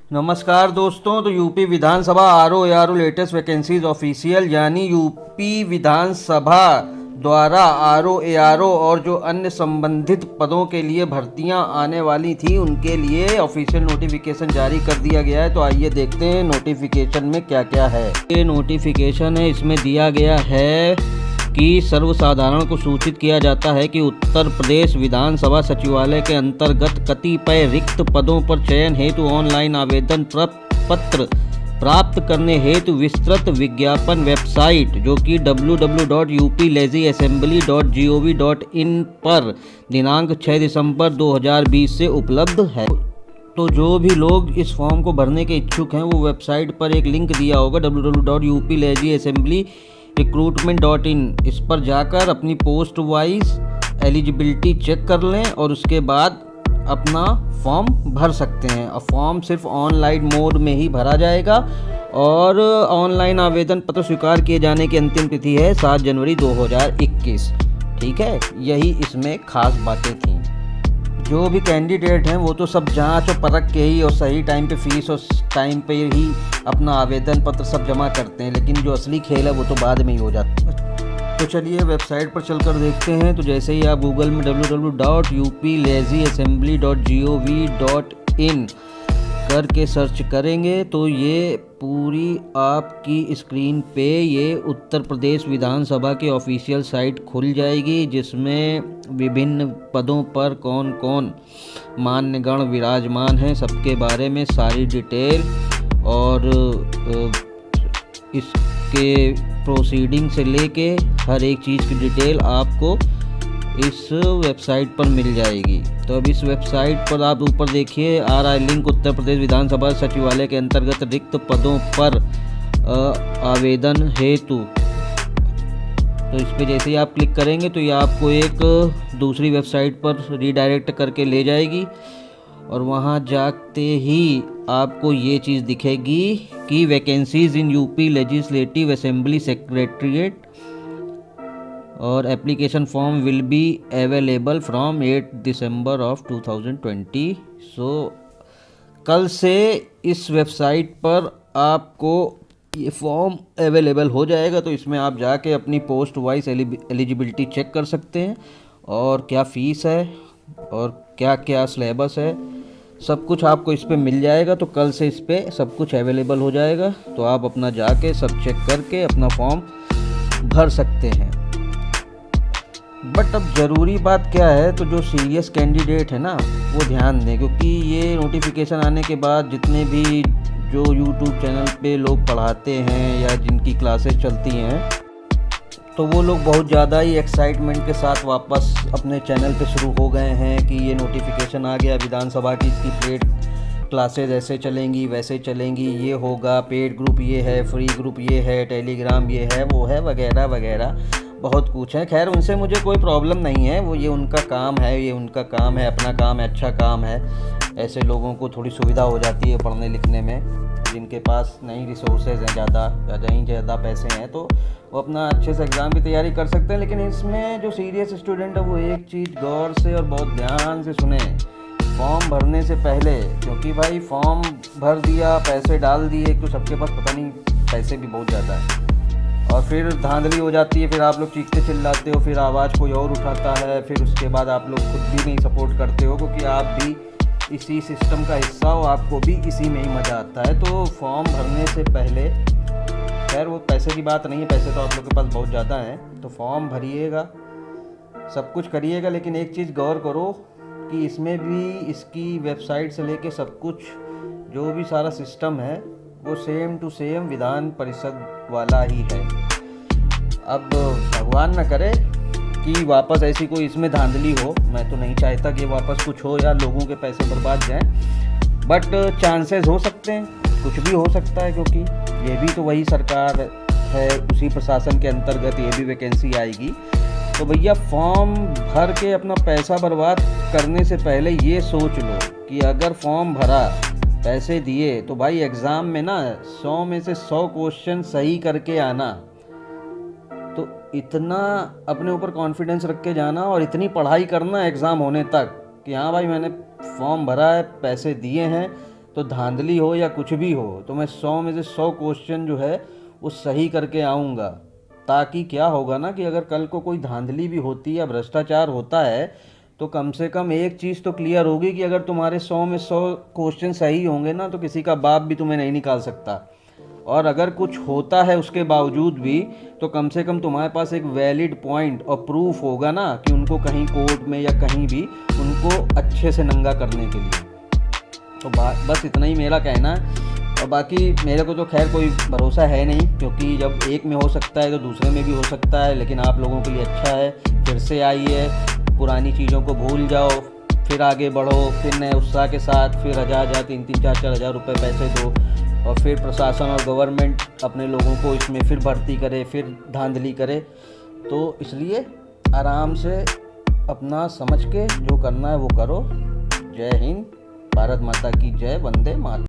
नमस्कार दोस्तों। तो यूपी विधानसभा आरओ लेटेस्ट वैकेंसीज ऑफिशियल यानी यूपी विधानसभा द्वारा आरओ और जो अन्य संबंधित पदों के लिए भर्तियां आने वाली थी उनके लिए ऑफिशियल नोटिफिकेशन जारी कर दिया गया है। तो आइए देखते हैं नोटिफिकेशन में क्या क्या है। ये नोटिफिकेशन है, इसमें दिया गया है कि सर्वसाधारण को सूचित किया जाता है कि उत्तर प्रदेश विधानसभा सचिवालय के अंतर्गत कतिपय रिक्त पदों पर चयन हेतु ऑनलाइन आवेदन पत्र प्राप्त करने हेतु विस्तृत विज्ञापन वेबसाइट जो कि www.uplegissassembly.gov.in पर दिनांक 6 दिसंबर 2020 से उपलब्ध है। तो जो भी लोग इस फॉर्म को भरने के इच्छुक हैं वो वेबसाइट पर एक लिंक दिया होगा www.uplegissassembly.recruitment.in, इस पर जाकर अपनी पोस्ट वाइज एलिजिबिलिटी चेक कर लें और उसके बाद अपना फॉर्म भर सकते हैं। और फॉर्म सिर्फ ऑनलाइन मोड में ही भरा जाएगा और ऑनलाइन आवेदन पत्र स्वीकार किए जाने की अंतिम तिथि है 7 जनवरी 2021। ठीक है, यही इसमें खास बातें थी। जो भी कैंडिडेट हैं वो तो सब जांच और परख के ही और सही टाइम पे फीस और टाइम पे ही अपना आवेदन पत्र सब जमा करते हैं, लेकिन जो असली खेल है वो तो बाद में ही हो जाता है। तो चलिए वेबसाइट पर चलकर देखते हैं। तो जैसे ही आप गूगल में www.uplegissassembly.gov.in करके सर्च करेंगे तो ये पूरी आपकी स्क्रीन पे ये उत्तर प्रदेश विधानसभा की ऑफिशियल साइट खुल जाएगी, जिसमें विभिन्न पदों पर कौन कौन मान्यगण विराजमान हैं सबके बारे में सारी डिटेल और इसके प्रोसीडिंग से लेके हर एक चीज़ की डिटेल आपको इस वेबसाइट पर मिल जाएगी। तो अब इस वेबसाइट पर आप ऊपर देखिए आ रहा है लिंक उत्तर प्रदेश विधानसभा सचिवालय के अंतर्गत रिक्त पदों पर आवेदन हेतु। तो इस पर जैसे ही आप क्लिक करेंगे तो ये आपको एक दूसरी वेबसाइट पर रीडायरेक्ट करके ले जाएगी और वहाँ जाते ही आपको ये चीज़ दिखेगी कि vacancies in UP legislative assembly secretariat और application form will be available from 8 December of 2020। So कल से इस वेबसाइट पर आपको ये फॉर्म अवेलेबल हो जाएगा। तो इसमें आप जाके अपनी पोस्ट वाइज एलिजिबिलिटी चेक कर सकते हैं और क्या फ़ीस है और क्या क्या सिलेबस है, सब कुछ आपको इस पे मिल जाएगा। तो कल से इस पे सब कुछ अवेलेबल हो जाएगा, तो आप अपना जाके सब चेक करके अपना फॉर्म भर सकते हैं। बट अब ज़रूरी बात क्या है, तो जो सीरियस कैंडिडेट है ना वो ध्यान दें, क्योंकि ये नोटिफिकेशन आने के बाद जितने भी जो यूट्यूब चैनल पे लोग पढ़ाते हैं या जिनकी क्लासेस चलती हैं तो वो लोग बहुत ज़्यादा ही एक्साइटमेंट के साथ वापस अपने चैनल पे शुरू हो गए हैं कि ये नोटिफिकेशन आ गया विधानसभा की, इसकी पेड क्लासेस ऐसे चलेंगी वैसे चलेंगी, ये होगा, पेड ग्रुप ये है, फ्री ग्रुप ये है, टेलीग्राम ये है वो है, वगैरह वगैरह बहुत कुछ है। खैर उनसे मुझे कोई प्रॉब्लम नहीं है, वो ये उनका काम है, ये उनका काम है, अपना काम है, अच्छा काम है। ऐसे लोगों को थोड़ी सुविधा हो जाती है पढ़ने लिखने में, जिनके पास नहीं रिसोर्सेज हैं ज़्यादा या नहीं ज़्यादा पैसे हैं तो वो अपना अच्छे से एग्ज़ाम की तैयारी कर सकते हैं। लेकिन इसमें जो सीरियस स्टूडेंट है वो एक चीज़ गौर से और बहुत ध्यान से सुने फॉर्म भरने से पहले, क्योंकि भाई फॉर्म भर दिया, पैसे डाल दिए, तो सबके पास पता नहीं पैसे भी बहुत ज़्यादा है और फिर धांधली हो जाती है, फिर आप लोग चीखते चिल्लाते हो, फिर आवाज़ कोई और उठाता है, फिर उसके बाद आप लोग खुद भी नहीं सपोर्ट करते हो क्योंकि आप भी इसी सिस्टम का हिस्सा हो, आपको भी इसी में ही मज़ा आता है। तो फॉर्म भरने से पहले, खैर वो पैसे की बात नहीं है, पैसे तो आप लोग के पास बहुत ज़्यादा हैं, तो फॉर्म भरिएगा, सब कुछ करिएगा, लेकिन एक चीज़ गौर करो कि इसमें भी इसकी वेबसाइट से लेके सब कुछ जो भी सारा सिस्टम है वो same to same Vidhan Parishad वाला ही है। अब भगवान न करे कि वापस ऐसी कोई इसमें धांधली हो, मैं तो नहीं चाहता कि वापस कुछ हो या लोगों के पैसे बर्बाद जाएं, बट चांसेस हो सकते हैं, कुछ भी हो सकता है, क्योंकि ये भी तो वही सरकार है, उसी प्रशासन के अंतर्गत ये भी वैकेंसी आएगी। तो भैया फॉर्म भर के अपना पैसा बर्बाद करने से पहले ये सोच लो कि अगर फॉर्म भरा, पैसे दिए, तो भाई एग्ज़ाम में ना 100 में से 100 क्वेश्चन सही करके आना। तो इतना अपने ऊपर कॉन्फिडेंस रख के जाना और इतनी पढ़ाई करना एग्ज़ाम होने तक कि हाँ भाई मैंने फॉर्म भरा है, पैसे दिए हैं, तो धांधली हो या कुछ भी हो, तो मैं 100 में से 100 क्वेश्चन जो है वो सही करके आऊँगा। ताकि क्या होगा ना कि अगर कल को कोई धांधली भी होती है या भ्रष्टाचार होता है, तो कम से कम एक चीज़ तो क्लियर होगी कि अगर तुम्हारे 100 में 100 क्वेश्चन सही होंगे ना, तो किसी का बाप भी तुम्हें नहीं निकाल सकता। और अगर कुछ होता है उसके बावजूद भी, तो कम से कम तुम्हारे पास एक वैलिड पॉइंट और प्रूफ होगा ना कि उनको कहीं कोर्ट में या कहीं भी उनको अच्छे से नंगा करने के लिए। तो बस इतना ही मेरा कहना है। और बाकी मेरे को तो खैर कोई भरोसा है नहीं, क्योंकि जब एक में हो सकता है तो दूसरे में भी हो सकता है। लेकिन आप लोगों के लिए अच्छा है, फिर से आइए, पुरानी चीज़ों को भूल जाओ, फिर आगे बढ़ो, फिर नए उत्साह के साथ फिर 1000 3 4 हज़ार रुपये पैसे दो, और फिर प्रशासन और गवर्नमेंट अपने लोगों को इसमें फिर भर्ती करे, फिर धांधली करे। तो इसलिए आराम से अपना समझ के जो करना है वो करो। जय हिंद, भारत माता की जय, वंदे मातरम।